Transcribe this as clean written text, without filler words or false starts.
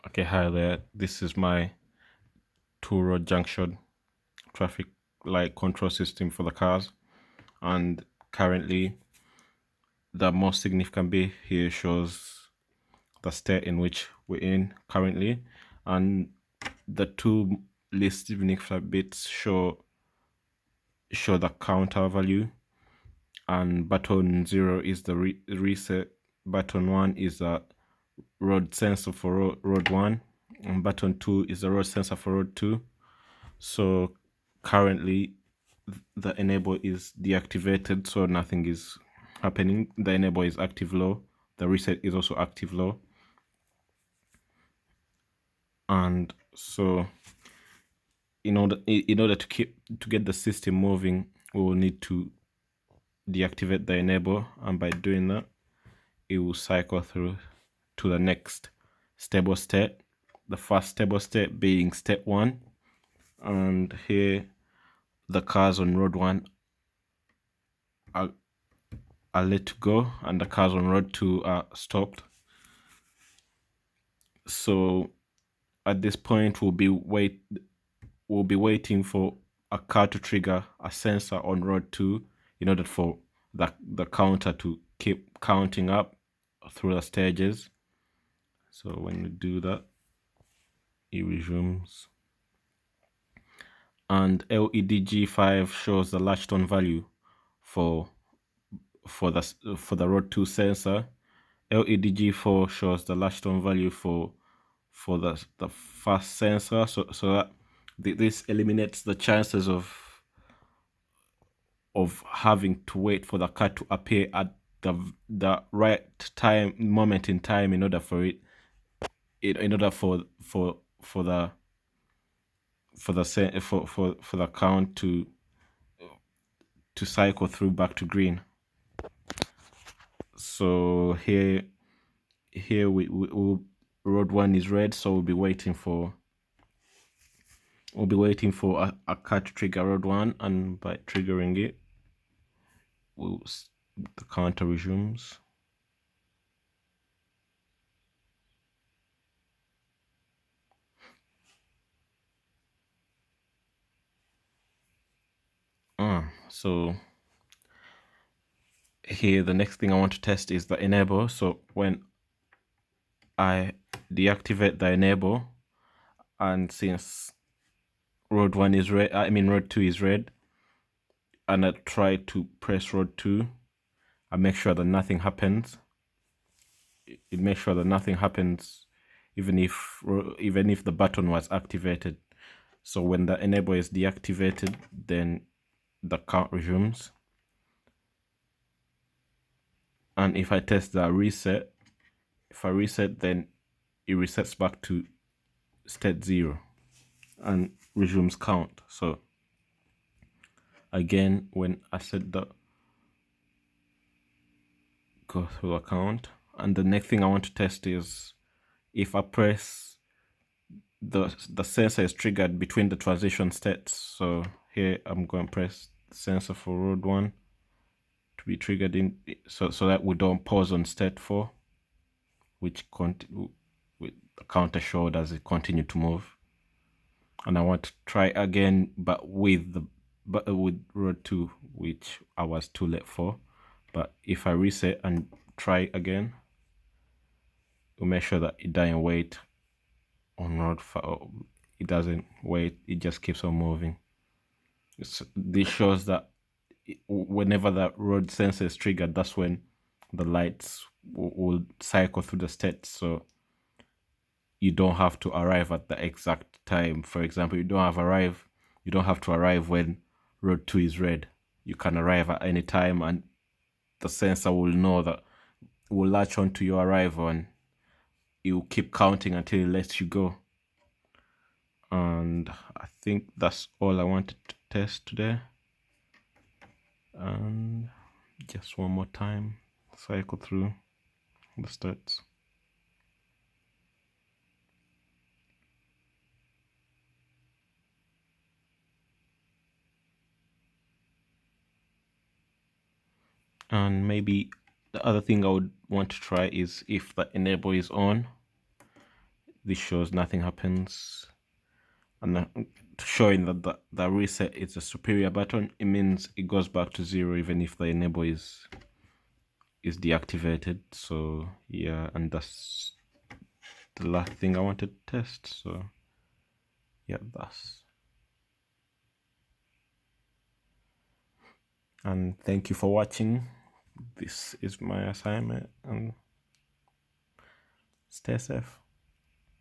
Okay, hi there. This is my two road junction traffic light control system for the cars, and currently the most significant bit here shows the state in which we're in currently, and the two least significant bits show the counter value, and button 0 is the reset, button 1 is a road sensor for road 1, and button 2 is the road sensor for road 2. So currently the enable is deactivated, so nothing is happening. The enable is active low, the reset is also active low, and so in order to get the system moving, we will need to deactivate the enable, and by doing that it will cycle through to the next stable state, the first stable state being step 1. And here the cars on road 1 are let go, and the cars on road 2 are stopped. So at this point we'll be waiting for a car to trigger a sensor on road 2 in order for the counter to keep counting up through the stages. So when we do that, it resumes, and LED G5 shows the latched on value for the road 2 sensor. LED G4 shows the latched on value for the first sensor, so that this eliminates the chances of having to wait for the car to appear at the right moment in time in order for it in order for the count to cycle through back to green. So here we road 1 is red, so we'll be waiting for a car to trigger road 1, and by triggering it, the counter resumes. So here the next thing I want to test is the enable. So when I deactivate the enable, and since road 1 is red, road 2 is red, and I try to press road 2, I make sure that nothing happens. It makes sure that nothing happens even if the button was activated. So when the enable is deactivated, then the count resumes. And if I test the reset, if I reset, then it resets back to state 0 and resumes count. So again, when I set the go through the count, and the next thing I want to test is if I press the sensor is triggered between the transition states. So here I'm going to press the sensor for road 1 to be triggered in, so that we don't pause on state 4, which the counter showed as it continued to move. And I want to try again, but with road 2, which I was too late for. But if I reset and try again, we'll make sure that it doesn't wait on road 5. It doesn't wait, it just keeps on moving. This shows that whenever the road sensor is triggered, that's when the lights will cycle through the states. So you don't have to arrive at the exact time. For example, you don't have to arrive when road 2 is red. You can arrive at any time, and the sensor will know that, will latch on to your arrival, and it will keep counting until it lets you go. And I think that's all I wanted to test today. And just one more time, cycle through the stats. And maybe the other thing I would want to try is if the enable is on, this shows nothing happens. And showing that the reset is a superior button, it means it goes back to 0 even if the enable is deactivated. So yeah, and that's the last thing I wanted to test. So yeah, that's. And thank you for watching. This is my assignment, and stay safe.